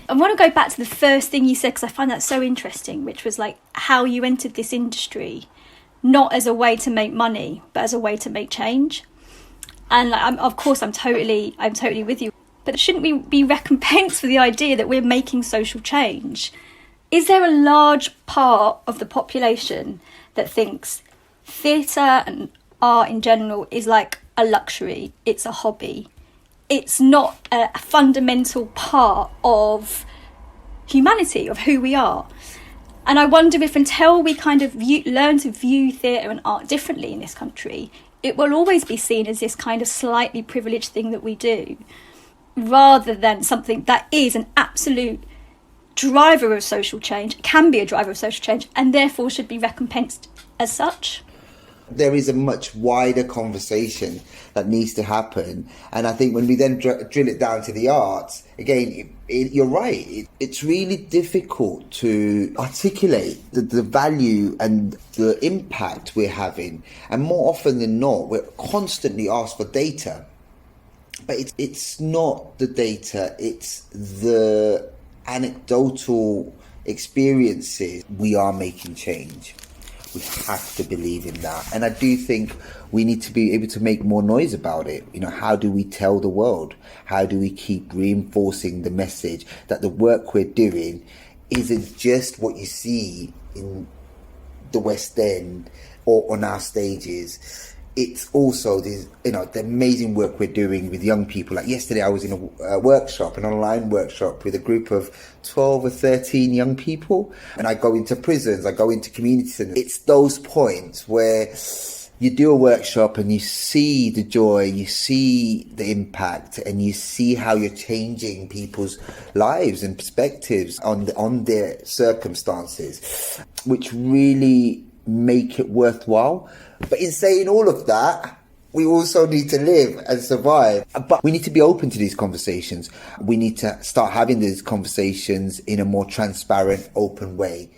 I want to go back to the first thing you said, because I find that so interesting, which was like how you entered this industry, not as a way to make money, but as a way to make change. And like, I'm totally with you. But shouldn't we be recompensed for the idea that we're making social change? Is there a large part of the population that thinks theatre and art in general is like a luxury, it's a hobby, it's not a fundamental part of humanity, of who we are? And I wonder if until we kind of learn to view theatre and art differently in this country, it will always be seen as this kind of slightly privileged thing that we do, rather than something that is an absolute driver of social change, can be a driver of social change, and therefore should be recompensed as such. There is a much wider conversation that needs to happen. And I think when we then drill it down to the arts, again, you're right. It's really difficult to articulate the value and the impact we're having. And more often than not, we're constantly asked for data. But it's not the data, it's the anecdotal experiences. We are making change. We have to believe in that. And I do think we need to be able to make more noise about it. You know, how do we tell the world? How do we keep reinforcing the message that the work we're doing isn't just what you see in the West End or on our stages? It's also the amazing work we're doing with young people. Like yesterday, I was in a workshop, an online workshop with a group of 12 or 13 young people. And I go into prisons, I go into community centers. It's those points where you do a workshop and you see the joy, you see the impact, and you see how you're changing people's lives and perspectives on their circumstances, which really make it worthwhile. But in saying all of that, we also need to live and survive. But we need to be open to these conversations. We need to start having these conversations in a more transparent, open way.